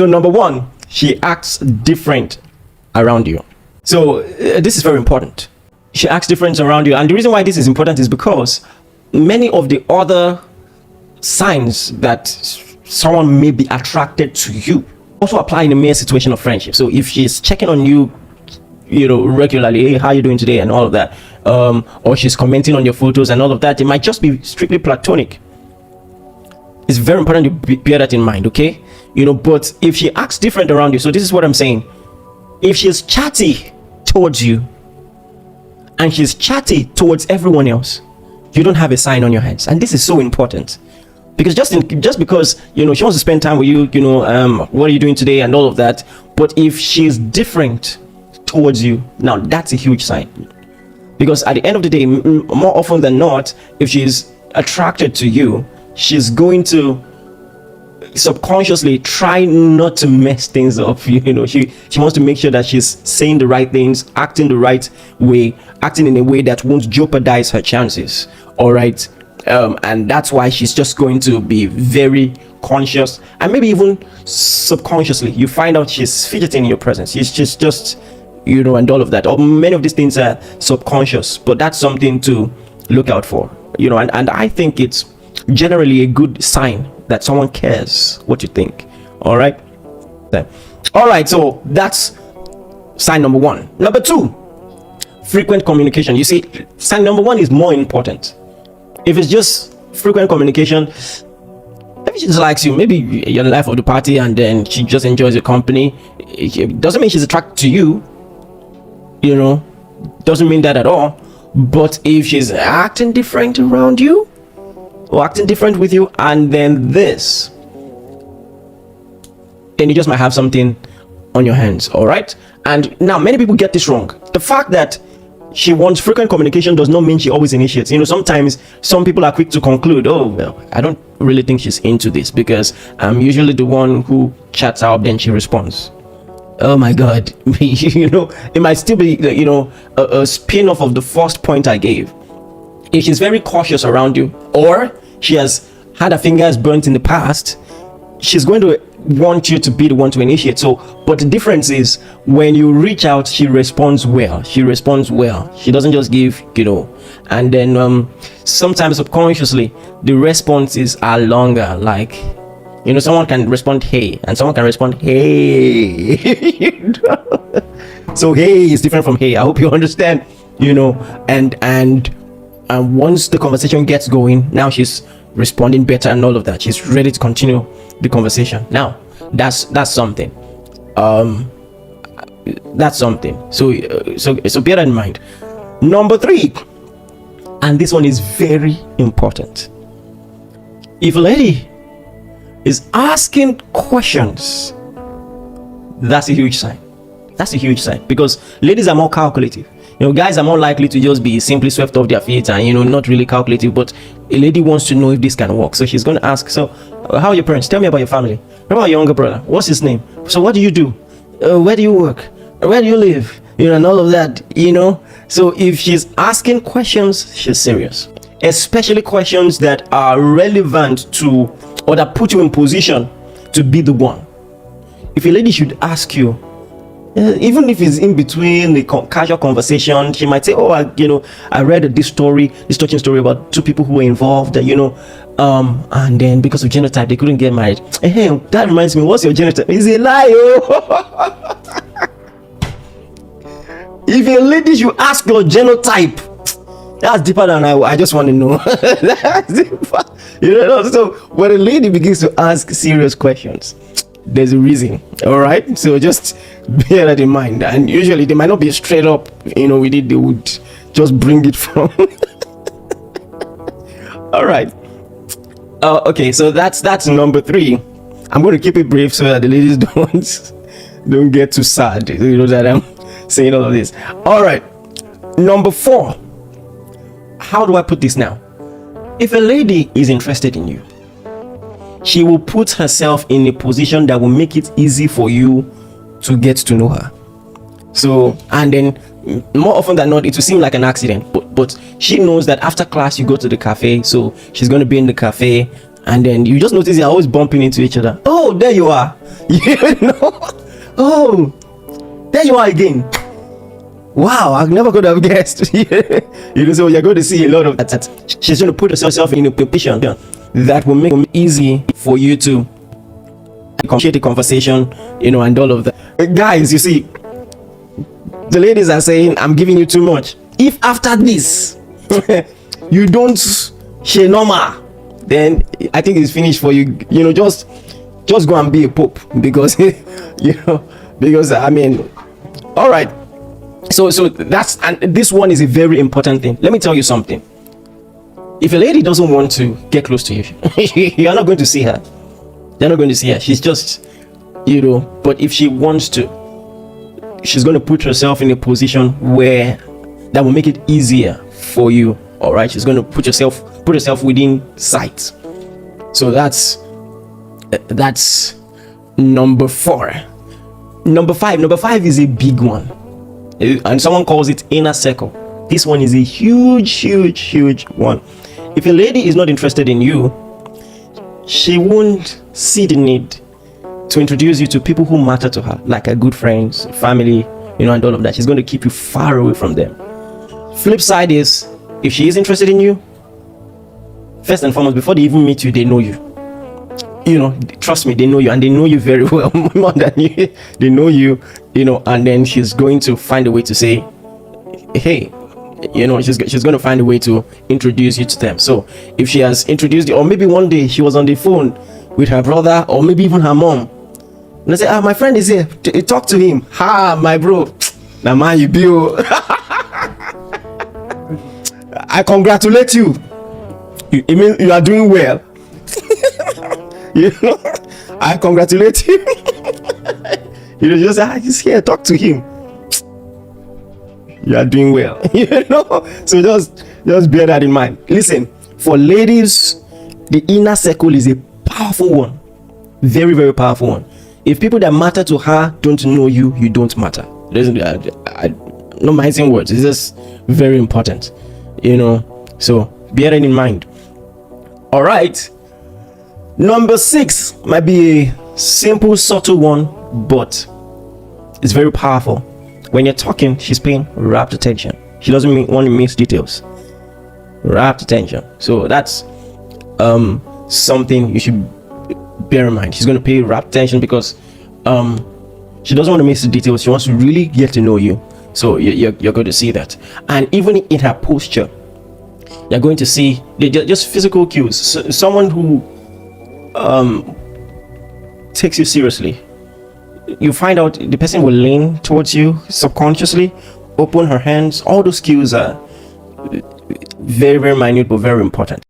So number one, she acts different around you. So this is very important. She acts different around you. And the reason why this is important is because many of the other signs that someone may be attracted to you also apply in a mere situation of friendship. So if she's checking on you, regularly, hey, how you doing today, and all of that, or she's commenting on your photos and all of that, it might just be strictly platonic. It's very important to bear that in mind, okay? But if she acts different around you, so this is what I'm saying. If she's chatty towards you and she's chatty towards everyone else, you don't have a sign on your hands. And this is so important, because just because she wants to spend time with you, what are you doing today and all of that, but if she's different towards you, now that's a huge sign. Because at the end of the day, more often than not, if she's attracted to you, she's going to subconsciously try not to mess things up. She wants to make sure that she's saying the right things, acting the right way, acting in a way that won't jeopardize her chances. All right. And that's why she's just going to be very conscious, and maybe even subconsciously you find out she's fidgeting in your presence. She's just and all of that, or many of these things are subconscious, but that's something to look out for. And I think it's generally a good sign that someone cares what you think. All right, so that's sign number one. Number two, frequent communication. You see, sign number one is more important. If it's just frequent communication, maybe she just likes you, maybe you're the life of the party, and then she just enjoys your company. It doesn't mean she's attracted to you, doesn't mean that at all. But if she's acting different around you or acting different with you, and then you just might have something on your hands. All right. And now many people get this wrong. The fact that she wants frequent communication does not mean she always initiates. Sometimes some people are quick to conclude, oh well, I don't really think she's into this, because I'm usually the one who chats her up, then she responds. Oh my god. It might still be a spin-off of the first point I gave. If she's very cautious around you, or she has had her fingers burnt in the past, she's going to want you to be the one to initiate. But the difference is, when you reach out, she responds well. She doesn't just give, and then sometimes subconsciously the responses are longer. Like, someone can respond hey, and someone can respond hey. So hey is different from hey. I hope you understand. And once the conversation gets going, now she's responding better and all of that. She's ready to continue the conversation. Now that's something. That's something. So bear that in mind. Number three, and this one is very important. If a lady is asking questions, that's a huge sign. Because ladies are more calculative. Guys are more likely to just be simply swept off their feet and not really calculative, but a lady wants to know if this can work. So she's going to ask, so how are your parents? Tell me about your family. What about your younger brother? What's his name? So what do you do? Where do you work? Where do you live? And all of that. So if she's asking questions, she's serious, especially questions that are relevant to, or that put you in position to be the one. If a lady should ask you, even if it's in between the casual conversation, she might say, oh, I read this touching story about two people who were involved, and then because of genotype they couldn't get married. Hey, that reminds me, what's your genotype? It's a lie. If a lady should ask your genotype, that's deeper than I just want to know. That's deeper. So when a lady begins to ask serious questions, there's a reason. All right, so just bear that in mind. And usually they might not be straight up with it, they would just bring it from all right. Okay, so that's number three. I'm going to keep it brief so that the ladies don't get too sad, that I'm saying all of this. All right, number four. How do I put this now? If a lady is interested in you, she will put herself in a position that will make it easy for you to get to know her. So, and then more often than not, it will seem like an accident, but she knows that after class you go to the cafe, so she's going to be in the cafe, and then you just notice you're always bumping into each other. Oh, there you are. Oh, there you are again. Wow, I never could have guessed. So you're going to see a lot of that. She's going to put herself in a position that will make it easy for you to initiate a conversation, and all of that. Guys, you see, the ladies are saying, I'm giving you too much. If after this you don't share normal, then I think it's finished for you. Just go and be a pope, because because I mean, all right. So that's, and this one is a very important thing. Let me tell you something. If a lady doesn't want to get close to you, you're not going to see her. You're not going to see her. She's just, but if she wants to, she's going to put herself in a position where that will make it easier for you. All right. She's going to put herself within sight. So that's number 4. Number 5 is a big one, and someone calls it inner circle. This one is a huge one. If a lady is not interested in you, she won't see the need to introduce you to people who matter to her, like her good friends, family, and all of that. She's going to keep you far away from them. Flip side is, if she is interested in you, first and foremost, before they even meet you, they know you. Trust me, they know you, and they know you very well, more than you. They know you, and then she's going to find a way to say, hey, she's going to find a way to introduce you to them. So if she has introduced you, or maybe one day she was on the phone with her brother, or maybe even her mom, and I say, my friend is here, talk to him. My bro, now man, you be I congratulate you. You mean you are doing well? I congratulate you. Just say, he's here, talk to him. You are doing well. So just bear that in mind. Listen, for ladies, the inner circle is a powerful one. Very, very powerful one. If people that matter to her don't know you, you don't matter. No mincing words. It's just very important. So bear that in mind. All right. Number 6 might be a simple, subtle one, but it's very powerful. When you're talking, she's paying rapt attention. She doesn't want to miss details. Rapt attention. So that's something you should bear in mind. She's going to pay rapt attention because she doesn't want to miss the details. She wants to really get to know you. So you're going to see that. And even in her posture, you're going to see just physical cues. So someone who takes you seriously, you find out the person will lean towards you subconsciously, open her hands. All those cues are very, very minute but very important.